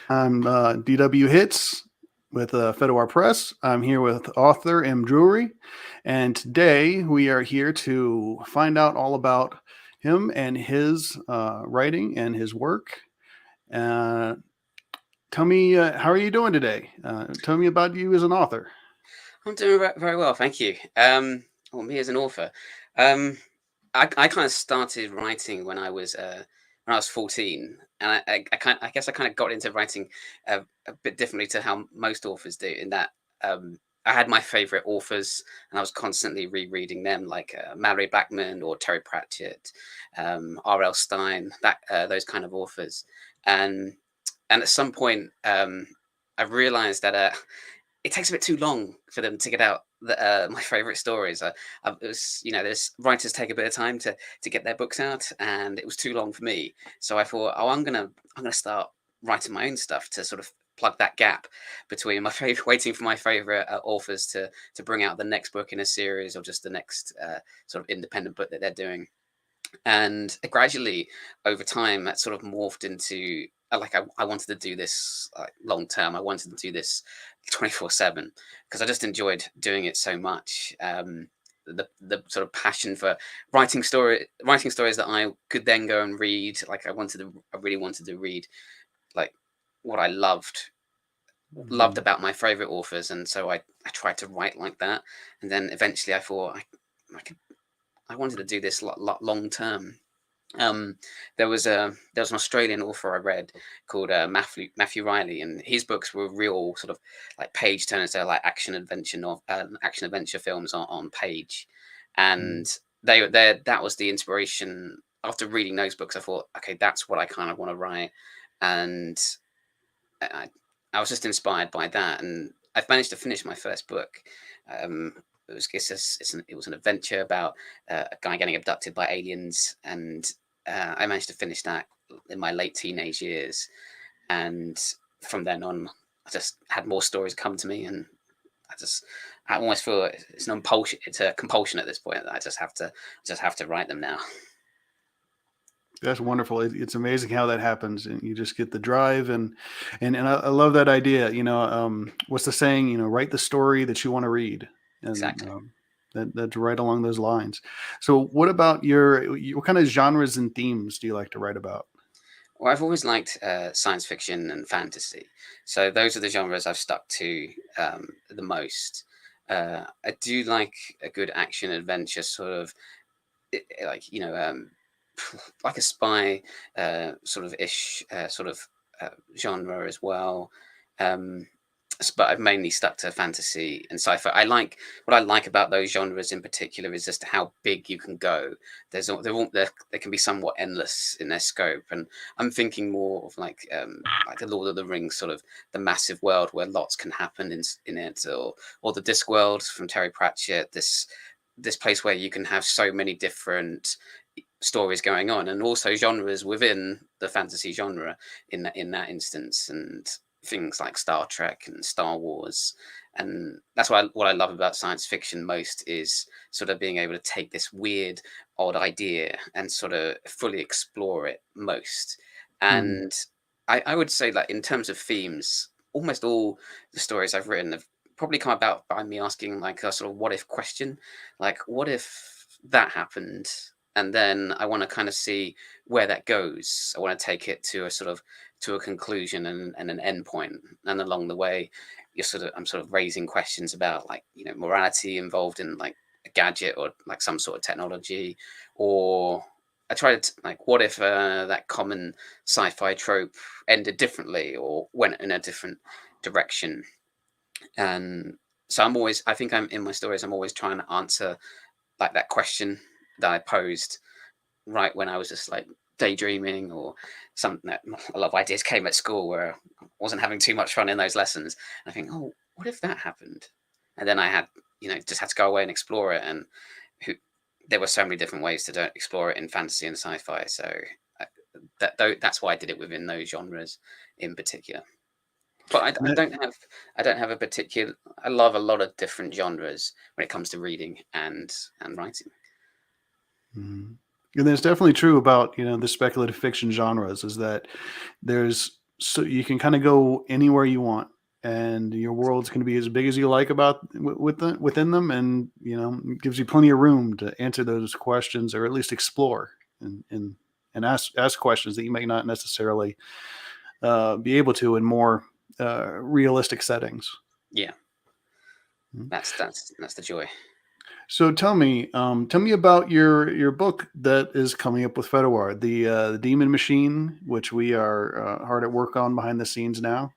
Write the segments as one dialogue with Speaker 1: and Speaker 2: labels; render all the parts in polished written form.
Speaker 1: I'm DW Hits with Fedor Press. I'm here with author M. Drewery, and today we are here to find out all about him and his writing and his work. Uh, Tell me, how are you doing today? Tell me about you as an author.
Speaker 2: I'm doing very well, thank you. Well, me as an author, um, I kind of started writing when I was 14, and I guess I kind of got into writing a bit differently to how most authors do. In that, I had my favorite authors, and I was constantly rereading them, like Mallory Blackman or Terry Pratchett, R.L. Stein, that those kind of authors, and and at some point, I realized that it takes a bit too long for them to get out my favorite stories. It was, there's writers take a bit of time to get their books out, and it was too long for me. So I thought, oh, I'm gonna start writing my own stuff to sort of plug that gap between my favorite, waiting for my favorite authors to bring out the next book in a series or just the next sort of independent book that they're doing. And gradually over time that sort of morphed into I wanted to do this long term. I wanted to do this 24/7 because I just enjoyed doing it so much. The sort of passion for writing stories that I could then go and read. I really wanted to read like what I loved
Speaker 1: Mhm.
Speaker 2: about my favorite authors, and so I tried to write like that. And then eventually I thought I could I wanted to do this long term. um, there was an Australian author I read called Matthew Riley, and his books were real sort of like page turners. They're like action adventure films on page, and that was the inspiration. After reading those books, I thought, okay, that's what I kind of want to write, and I, I was just inspired by that, and I've managed to finish my first book. Um, it was an adventure about a guy getting abducted by aliens, and I managed to finish that in my late teenage years. And from then on, I just had more stories come to me, and I almost feel it's an impulsion, it's a compulsion at this point that I just have to write them now.
Speaker 1: That's wonderful. It's amazing how that happens, and you just get the drive, and I love that idea. What's the saying? Write the story that you want to read, and
Speaker 2: Exactly.
Speaker 1: that's right along those lines. So, what about what kind of genres and themes do you like to write about?
Speaker 2: Well, I've always liked science fiction and fantasy, so those are the genres I've stuck to the most. I do like a good action adventure, sort of like like a spy sort of ish sort of genre as well. Um, but I've mainly stuck to fantasy and sci-fi. What I like about those genres in particular is just how big you can go. They can be somewhat endless in their scope, and I'm thinking more of like the Lord of the Rings, sort of the massive world where lots can happen in it, or the Discworld from Terry Pratchett. This place where you can have so many different stories going on, and also genres within the fantasy genre in that instance, and things like Star Trek and Star Wars. And that's what I love about science fiction most is sort of being able to take this weird, odd idea and sort of fully explore it most.
Speaker 1: Hmm.
Speaker 2: And I would say that in terms of themes, almost all the stories I've written have probably come about by me asking like a sort of what if question, like what if that happened, and then I want to kind of see where that goes. I want to take it to a conclusion and an end point. And along the way, I'm sort of raising questions about like morality involved in like a gadget or like some sort of technology, or I try to like what if that common sci-fi trope ended differently or went in a different direction. And so I think I'm in my stories. I'm always trying to answer like that question that I posed right when I was just like daydreaming or something. That a lot of ideas came at school where I wasn't having too much fun in those lessons. I think, oh, what if that happened? And then I had, just had to go away and explore it. And who, there were so many different ways to explore it in fantasy and sci-fi. So I, that's why I did it within those genres in particular. But I don't have a particular. I love a lot of different genres when it comes to reading and writing.
Speaker 1: Mhm. And that's definitely true about the speculative fiction genres is that there's so you can kind of go anywhere you want, and your world's going to be as big as you like within them, and it gives you plenty of room to answer those questions, or at least explore and ask questions that you may not necessarily be able to in more realistic settings.
Speaker 2: Yeah,
Speaker 1: Mhm.
Speaker 2: that's the joy.
Speaker 1: So tell me about your book that is coming up with Fedowar, the Demon Machine, which we are hard at work on behind the scenes now.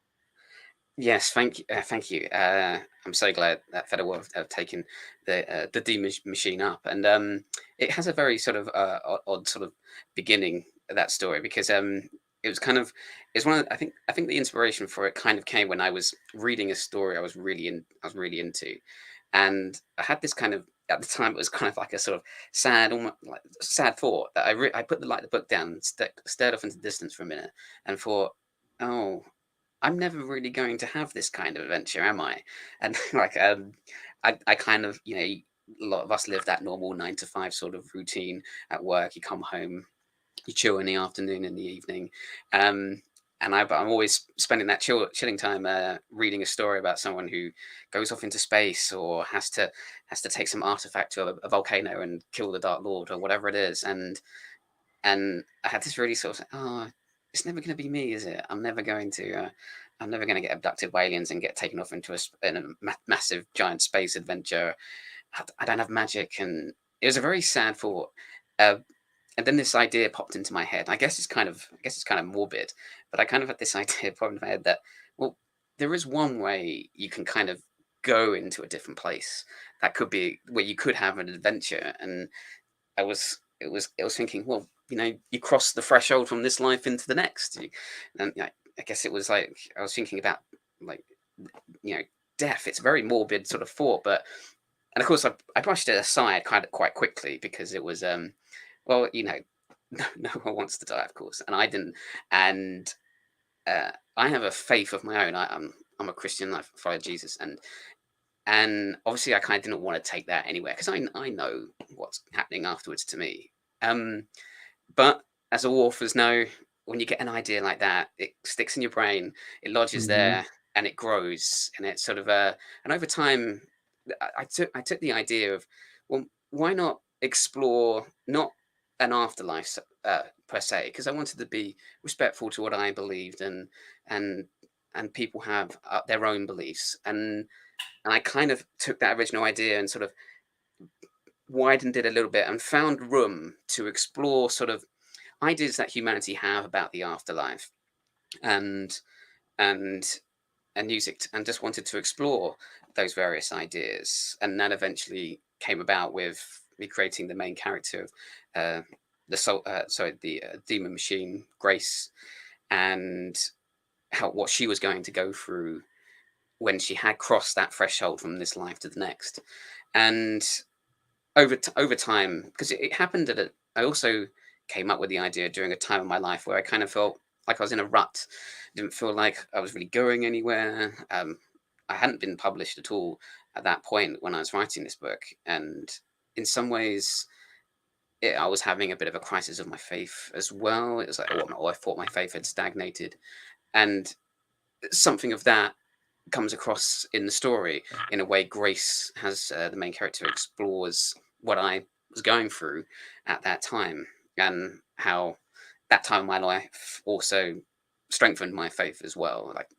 Speaker 2: Yes, thank you, thank you. I'm so glad that Federer have taken the Daemon Machine up, and it has a very sort of odd sort of beginning of that story, because it was kind of it's one of I think the inspiration for it kind of came when I was reading a story I was really into, and I had this kind of, at the time, it was kind of like a sort of sad, almost like sad thought that I put the book down, and stared off into the distance for a minute, and thought, oh, I'm never really going to have this kind of adventure, am I? And like, I kind of, a lot of us live that normal 9 to 5 sort of routine at work. You come home, you chill in the afternoon, in the evening, um, but I'm always spending that chilling time reading a story about someone who goes off into space, or has to take some artifact to a volcano and kill the Dark Lord, or whatever it is, and I had this really sort of, oh, it's never going to be me, is it? I'm never going to get abducted by aliens and get taken off into a massive giant space adventure. I don't have magic, and it was a very sad thought. Uh, and then this idea popped into my head. I guess it's kind of morbid, but I kind of had this idea pop into my head that, well, there is one way you can kind of go into a different place that could be where you could have an adventure. And I was thinking, well, you cross the threshold from this life into the next. And I guess it was like I was thinking about, like, you know death. It's a very morbid sort of thought, but, and of course I brushed it aside quite quickly, because it was, well, no one wants to die, of course, and I didn't. And I have a faith of my own. I'm a Christian. I follow Jesus, and obviously I kind of didn't want to take that anywhere, because I know what's happening afterwards to me. Um, but as all authors know, when you get an idea like that, it sticks in your brain, it lodges
Speaker 1: Hmm.
Speaker 2: there, and it grows, and it's sort of and over time, I took the idea of, well, why not explore not an afterlife, per se, because I wanted to be respectful to what I believed, and and people have their own beliefs, and I kind of took that original idea and sort of widened it a little bit, and found room to explore sort of ideas that humanity have about the afterlife, and and and and just wanted to explore those various ideas, and that eventually came about with me creating the main character of uh, the Demon Machine, Grace, and how what she was going to go through when she had crossed that threshold from this life to the next. And over time, because it happened I also came up with the idea during a time of my life where I kind of felt like I was in a rut. Didn't feel like I was really going anywhere. I hadn't been published at all at that point when I was writing this book, and in some ways, I was having a bit of a crisis of my faith as well. It was like, oh, I thought my faith had stagnated, and something of that comes across in the story in a way. Grace, has the main character, explores what I was going through at that time, and how that time of my life also strengthened my faith as well, like,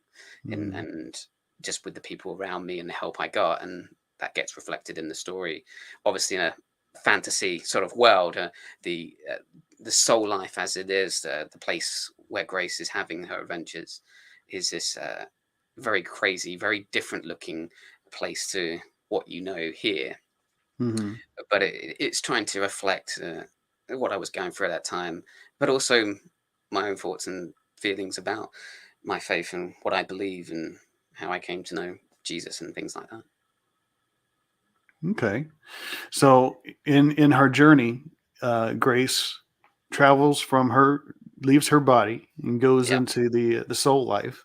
Speaker 1: Hmm.
Speaker 2: and just with the people around me and the help I got, and that gets reflected in the story, obviously in a fantasy sort of world. The the soul life, as it is, the place where Grace is having her adventures, is this very crazy, very different looking place to what here.
Speaker 1: Hmm.
Speaker 2: But it's trying to reflect what I was going through at that time, but also my own thoughts and feelings about my faith and what I believe, and how I came to know Jesus and things like that.
Speaker 1: Okay. So in her journey, Grace travels from her leaves her body and goes
Speaker 2: Yeah.
Speaker 1: into the soul life,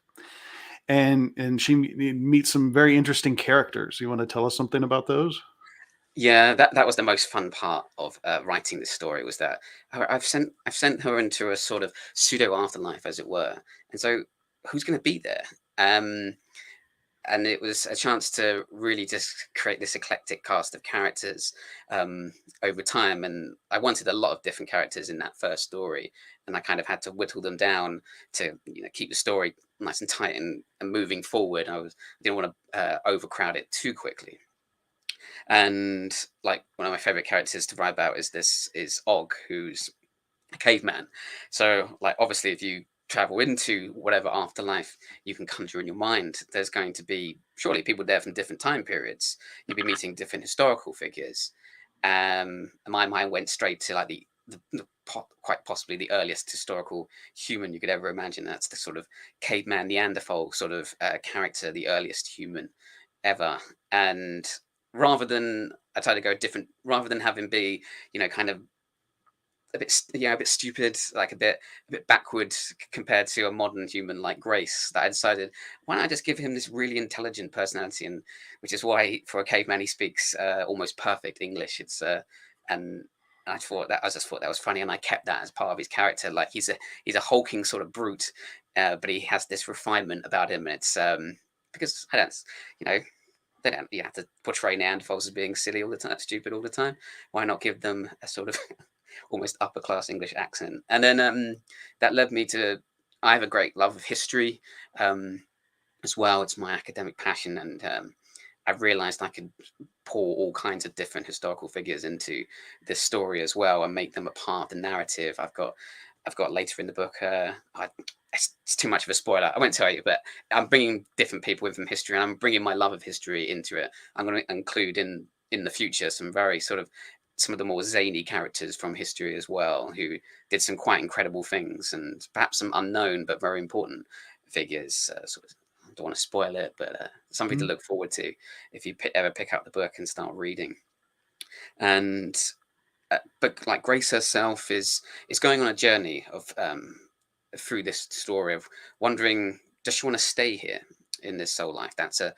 Speaker 1: and she meets some very interesting characters. You want to tell us something about those?
Speaker 2: Yeah, that was the most fun part of writing this story, was that I've sent her into a sort of pseudo afterlife, as it were, and so. who's going to be there. And it was a chance to really just create this eclectic cast of characters over time. And I wanted a lot of different characters in that first story, and I kind of had to whittle them down to keep the story nice and tight and moving forward. Didn't want to overcrowd it too quickly. And like one of my favorite characters to write about is Og, who's a caveman. So like obviously if you travel into whatever afterlife you can conjure in your mind, there's going to be surely people there from different time periods. You'll be meeting different historical figures. And my mind went straight to like quite possibly the earliest historical human you could ever imagine. That's the sort of caveman Neanderthal sort of character, the earliest human ever. And I tried to go different, rather than having be kind of a bit stupid, like a bit backward compared to a modern human like Grace, that I decided, why not I just give him this really intelligent personality, and which is why for a caveman he speaks almost perfect English. And I just thought that was funny, and I kept that as part of his character. Like he's a hulking sort of brute, but he has this refinement about him, and it's because I don't, they don't you have to portray Neanderthals as being silly all the time, stupid all the time. Why not give them a sort of almost upper class English accent? And then that led me to, I have a great love of history as well. It's my academic passion, and I've realized I could pour all kinds of different historical figures into this story as well and make them a part of the narrative. I've got later in the book, it's too much of a spoiler, I won't tell you, but I'm bringing different people in from history, and I'm bringing my love of history into it. I'm going to include in the future some of the more zany characters from history as well, who did some quite incredible things, and perhaps some unknown but very important figures. I don't want to spoil it, but something to look forward to if you ever pick up the book and start reading. And but like Grace herself is going on a journey of through this story of wondering, does she want to stay here in this soul life? That's a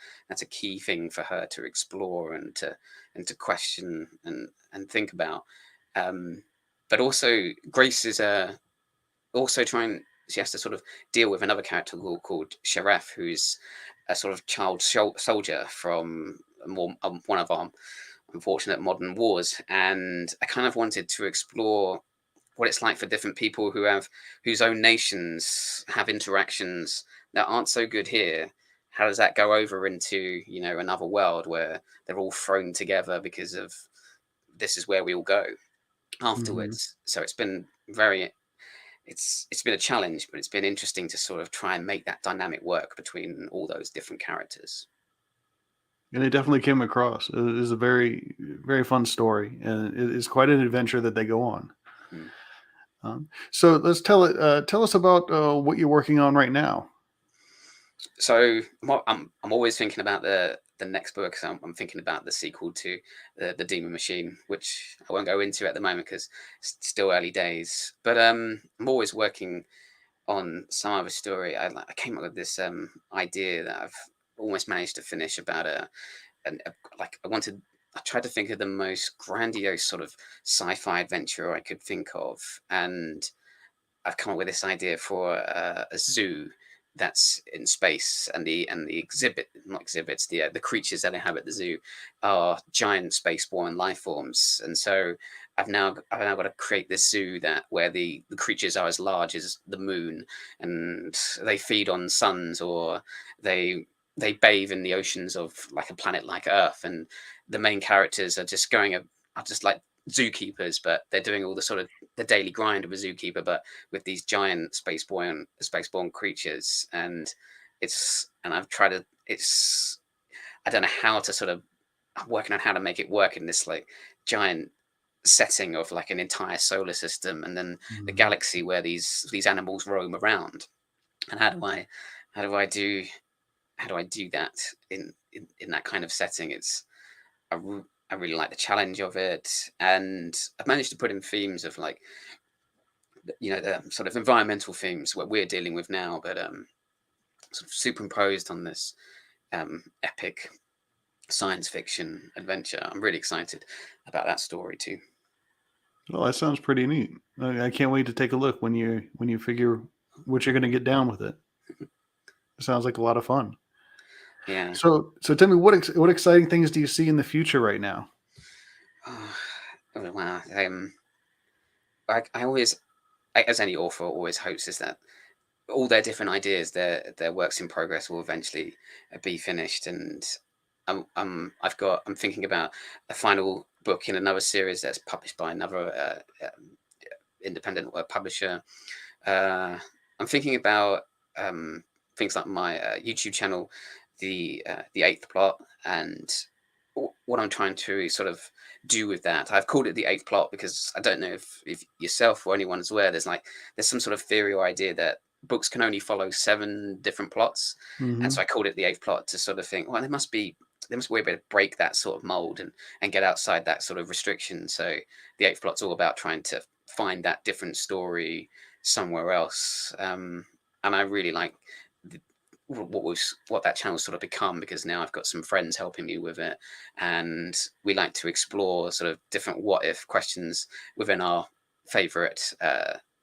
Speaker 2: key thing for her to explore and to question and think about. But also Grace is also trying. She has to sort of deal with another character called Sharef, who's a sort of child soldier from one of our unfortunate modern wars. And I kind of wanted to explore what it's like for different people whose own nations have interactions that aren't so good here. How does that go over into another world where they're all thrown together because of this is where we all go afterwards? So it's been it's been a challenge, but it's been interesting to sort of try and make that dynamic work between all those different characters.
Speaker 1: And it definitely came across. It is a very, very fun story, and it is quite an adventure that they go on. So let's tell us about what you're working on right now.
Speaker 2: So I'm always thinking about the next book. So I'm thinking about the sequel to the Daemon Machine, which I won't go into at the moment because it's still early days. But I'm always working on some other story. I came up with this idea that I've almost managed to finish about I tried to think of the most grandiose sort of sci-fi adventure I could think of, and I've come up with this idea for a zoo that's in space, and the the creatures that inhabit the zoo are giant spaceborne life forms. And so I've now got to create this zoo where the creatures are as large as the moon, and they feed on suns, or they bathe in the oceans of like a planet like Earth. And the main characters are just like zookeepers, but they're doing all the sort of the daily grind of a zookeeper, but with these giant spaceborne creatures. And I've tried to, I don't know how to sort of, I'm working on how to make it work in this like giant setting of like an entire solar system, and then the galaxy where these animals roam around. And how do I do that in that kind of setting? I really like the challenge of it, and I've managed to put in themes of like, the sort of environmental themes what we're dealing with now, but sort of superimposed on this epic science fiction adventure. I'm really excited about that story too.
Speaker 1: Well, that sounds pretty neat. I can't wait to take a look when you figure what you're going to get down with it. It sounds like a lot of fun.
Speaker 2: Yeah.
Speaker 1: So tell me, what exciting things do you see in the future right now?
Speaker 2: Oh, wow. I always, as any author always hopes, is that all their different ideas, their works in progress, will eventually be finished. And I'm thinking about a final book in another series that's published by another independent publisher. Uh, I'm thinking about things like my YouTube channel, the Eighth Plot, and what I'm trying to sort of do with that. I've called it the Eighth Plot because I don't know if yourself or anyone is aware. There's some sort of theory or idea that books can only follow 7 different plots, and so
Speaker 1: Hmm.
Speaker 2: I called it the Eighth Plot to sort of think, well, there must be a way to break that sort of mold and get outside that sort of restriction. So the Eighth Plot's all about trying to find that different story somewhere else. And I really like the, what that channel's sort of become, because now I've got some friends helping me with it, and we like to explore sort of different what if questions within our favorite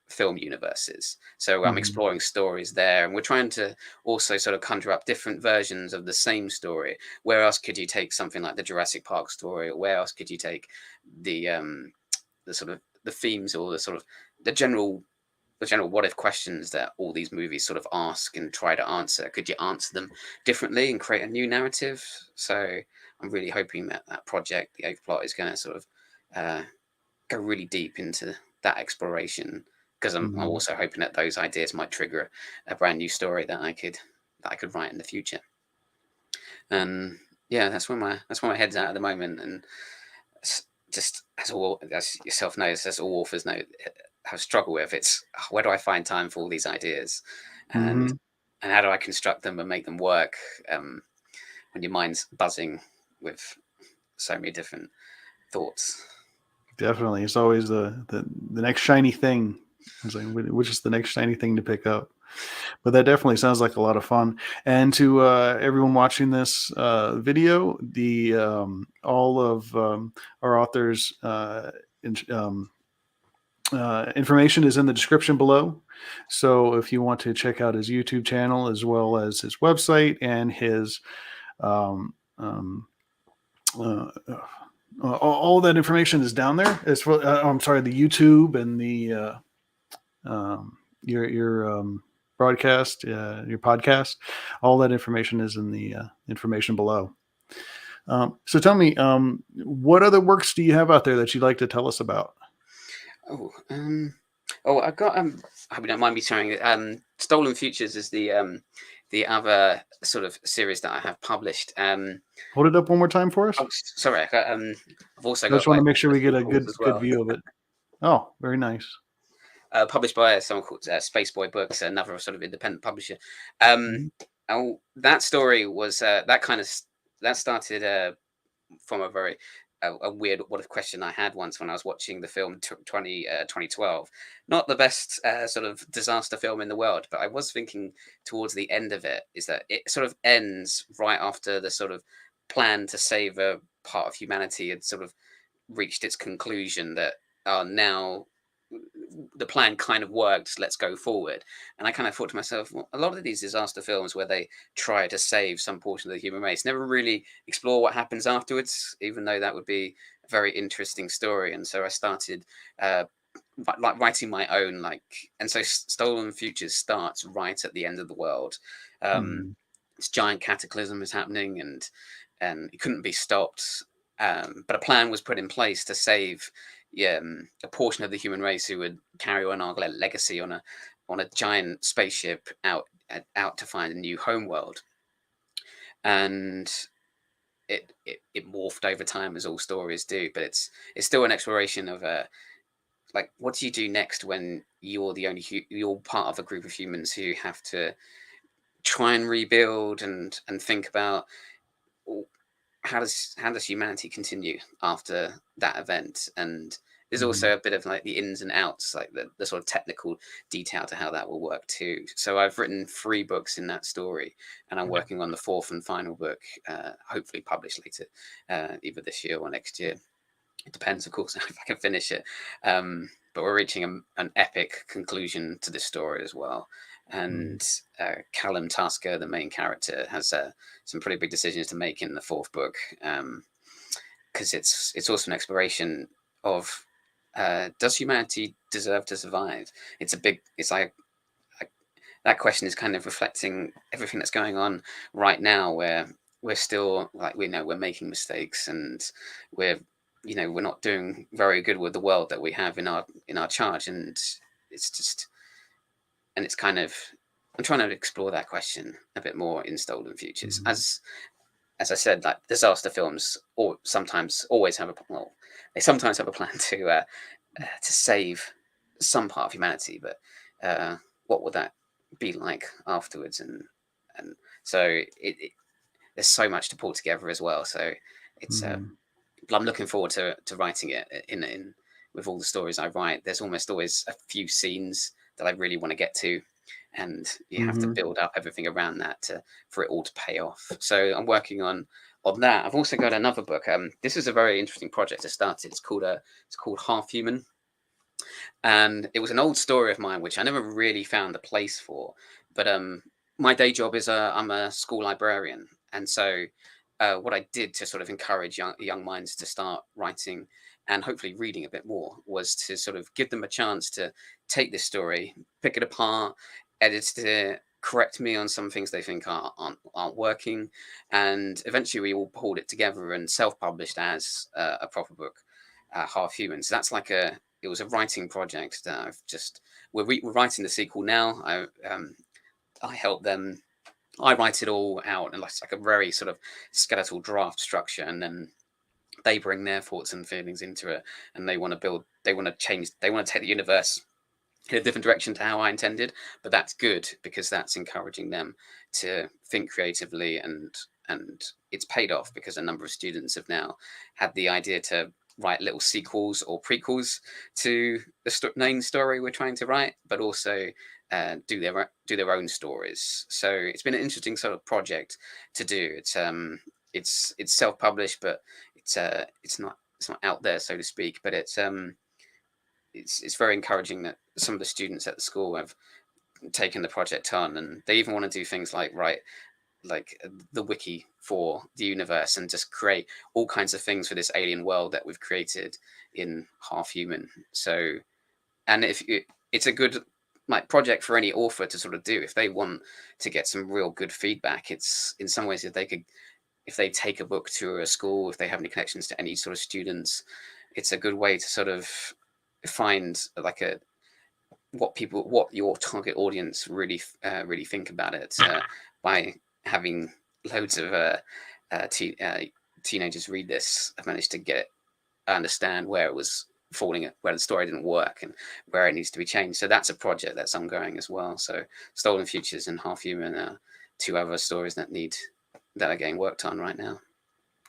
Speaker 2: film universes. So I'm
Speaker 1: Hmm.
Speaker 2: exploring stories there, and we're trying to also sort of conjure up different versions of the same story. Where else could you take something like the Jurassic Park story, or where else could you take the sort of the themes, or the general the general what if questions that all these movies sort of ask and try to answer? Could you answer them differently and create a new narrative? So I'm really hoping that that project, the Eighth Plot, is going to sort of uh, go really deep into that exploration, because I'm
Speaker 1: Hmm.
Speaker 2: also hoping that those ideas might trigger a brand new story that I could write in the future. And yeah, that's where my head's at the moment. And just as yourself knows, as all authors know, have struggled with, it's where do I find time for all these ideas, and
Speaker 1: Hmm.
Speaker 2: how do I construct them and make them work, when your mind's buzzing with so many different thoughts.
Speaker 1: Definitely, it's always the next shiny thing. It's like, which is the next shiny thing to pick up? But that definitely sounds like a lot of fun. And to everyone watching this video, the all of our authors' in, information is in the description below. So if you want to check out his YouTube channel as well as his website and his um, um, all that information is down there. As well, I'm sorry, the YouTube and the your broadcast, your podcast, all that information is in the information below. So tell me, what other works do you have out there that you'd like to tell us about?
Speaker 2: Oh, I've got I hope you don't mind me sharing it. Stolen Futures is the other sort of series that I have published.
Speaker 1: Hold it up one more time for us.
Speaker 2: Sorry, I've also
Speaker 1: I just
Speaker 2: got
Speaker 1: want to
Speaker 2: like
Speaker 1: make sure
Speaker 2: the
Speaker 1: we get a
Speaker 2: sequels as
Speaker 1: good
Speaker 2: well.
Speaker 1: view of it. Oh, very nice.
Speaker 2: Published by someone called Spaceboy Books, another sort of independent publisher. Um,
Speaker 1: Mhm.
Speaker 2: that story was that started from a very a weird what if question I had once when I was watching the film 2012. Not the best sort of disaster film in the world, but I was thinking towards the end of it is that it sort of ends right after the sort of plan to save a part of humanity had sort of reached its conclusion, that now the plan kind of worked, let's go forward. And I kind of thought to myself, well, a lot of these disaster films where they try to save some portion of the human race never really explore what happens afterwards, even though that would be a very interesting story. And so I started uh, like writing my own, and so Stolen Futures starts right at the end of the world. um,
Speaker 1: Mhm.
Speaker 2: this giant cataclysm is happening, and it couldn't be stopped. But a plan was put in place to save, a portion of the human race who would carry on our legacy on a giant spaceship out to find a new homeworld. And it morphed over time, as all stories do. But it's still an exploration of like, what do you do next when you're part of a group of humans who have to try and rebuild and think about, well, how does humanity continue after that event? And there's
Speaker 1: Mhm.
Speaker 2: also a bit of like the ins and outs, like the sort of technical detail to how that will work too. So I've written 3 books in that story, and I'm working on the 4th and final book, hopefully published later, either this year or next year. It depends, of course, if I can finish it. But we're reaching an epic conclusion to this story as well. and Callum Tasker, the main character, has some pretty big decisions to make in the fourth book, because it's also an exploration of does humanity deserve to survive? It's like that question is kind of reflecting everything that's going on right now, where we're still, like, we know we're making mistakes, and we're we're not doing very good with the world that we have in our charge, and it's just and it's kind of, I'm trying to explore that question a bit more in Stolen Futures. As I said, like, disaster films, or sometimes always have they sometimes have a plan to save some part of humanity, but what would that be like afterwards? And so there's so much to pull together as well. So it's but I'm looking forward to writing it in with all the stories I write. There's almost always a few scenes that I really want to get to, and you have to build up everything around that for it all to pay off. So I'm working on that. I've also got another book. This is a very interesting project I started. It's called Half Human, and it was an old story of mine which I never really found a place for. But my day job is I'm a school librarian, and so what I did to sort of encourage young minds to start writing and hopefully reading a bit more was to sort of give them a chance to take this story, pick it apart, edit it, correct me on some things they think aren't working, and eventually we all pulled it together and self-published as a proper book, Half Human. So that's like it was a writing project that we're writing the sequel now. I help them. I write it all out, and it's like a very sort of skeletal draft structure, and then they bring their thoughts and feelings into it, and they want to build, they want to change, they want to take the universe in a different direction to how I intended. But that's good because that's encouraging them to think creatively, and it's paid off because a number of students have now had the idea to write little sequels or prequels to the main story we're trying to write, but also do their own stories. So it's been an interesting sort of project to do. It's self-published, but it's not out there, so to speak. But it's very encouraging that some of the students at the school have taken the project on, and they even want to do things like write like the wiki for the universe and just create all kinds of things for this alien world that we've created in Half Human. So, and it's a good like project for any author to sort of do if they want to get some real good feedback. It's in some ways, if they take a book to a school, if they have any connections to any sort of students, it's a good way to sort of find like what your target audience really think about it, by having loads of teenagers read this. I've managed to understand where it was falling, where the story didn't work, and where it needs to be changed. So that's a project that's ongoing as well. So Stolen Futures and Half Human are two other stories that are getting worked on right now.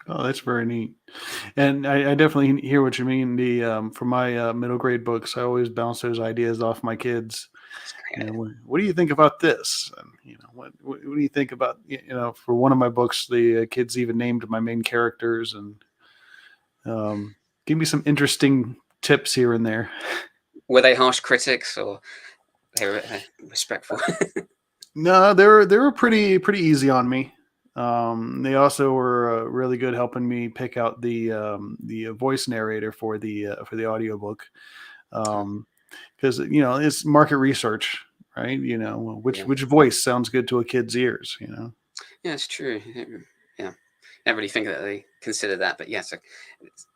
Speaker 1: Oh, that's very neat. And I definitely hear what you mean. For my middle grade books, I always bounce those ideas off my kids. What do you think about this? And what do you think about, for one of my books, the kids even named my main characters, and give me some interesting tips here and there.
Speaker 2: Were they harsh critics, or they were respectful?
Speaker 1: No, they were pretty easy on me. They also were really good helping me pick out the voice narrator for the audiobook. Because it's market research, right? Which voice sounds good to a kid's ears.
Speaker 2: Yeah, it's true. Yeah, I don't really think that they consider that, but yes,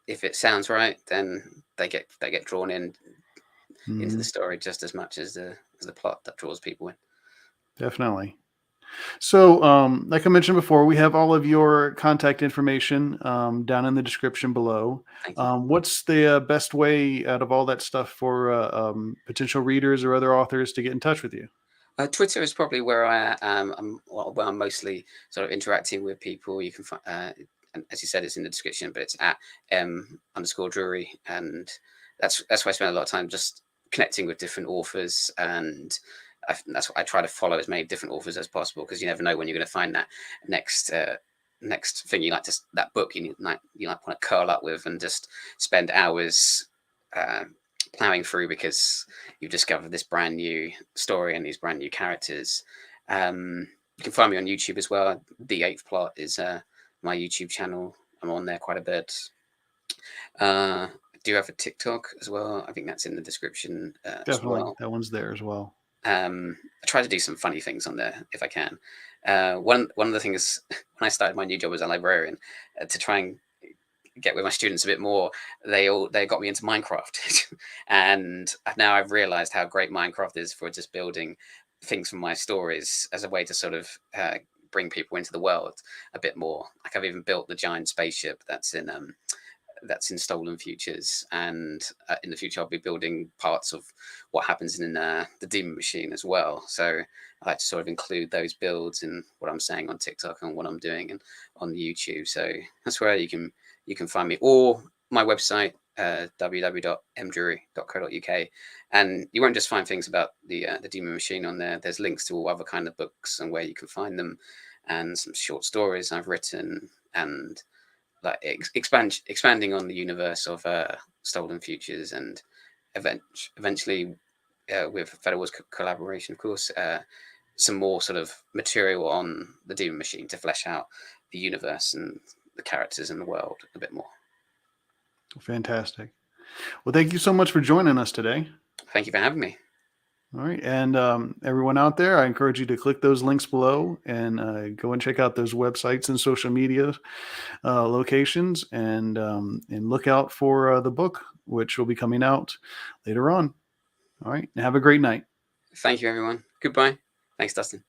Speaker 2: if it sounds right, then they get drawn into the story just as much as the plot that draws people in.
Speaker 1: Definitely. So, like I mentioned before, we have all of your contact information down in the description below. What's the best way out of all that stuff for potential readers or other authors to get in touch with you?
Speaker 2: Twitter is probably where I am. Where I'm mostly sort of interacting with people. You can find, and as you said, it's in the description, but it's at _Drewery, and that's where I spend a lot of time just connecting with different authors, and that's what I try to follow as many different authors as possible, because you never know when you're going to find that next thing that book you might want to curl up with and just spend hours plowing through because you've discovered this brand new story and these brand new characters. You can find me on YouTube as well. The Eighth Plot is my YouTube channel. I'm on there quite a bit. I do have a TikTok as well. I think that's in the description as
Speaker 1: Definitely,
Speaker 2: well.
Speaker 1: that one's there as well.
Speaker 2: I try to do some funny things on there if I can. One of the things when I started my new job as a librarian, to try and get with my students a bit more, they got me into Minecraft, and now I've realised how great Minecraft is for just building things from my stories as a way to sort of bring people into the world a bit more. Like I've even built the giant spaceship that's in Stolen Futures, and in the future I'll be building parts of what happens in the Daemon Machine as well. So I like to sort of include those builds in what I'm saying on TikTok and what I'm doing and on YouTube. So that's where you can find me, or my website, www.mdrewery.co.uk, and you won't just find things about the Daemon Machine on there. There's links to all other kind of books and where you can find them, and some short stories I've written, and like expanding on the universe of Stolen Futures, and eventually with Federal Wars collaboration, of course, some more sort of material on the Daemon Machine to flesh out the universe and the characters in the world a bit more.
Speaker 1: Fantastic. Well, thank you so much for joining us today.
Speaker 2: Thank you for having me.
Speaker 1: All right. And everyone out there, I encourage you to click those links below and go and check out those websites and social media locations, and look out for the book, which will be coming out later on. All right. And have a great night.
Speaker 2: Thank you, everyone. Goodbye. Thanks, Dustin.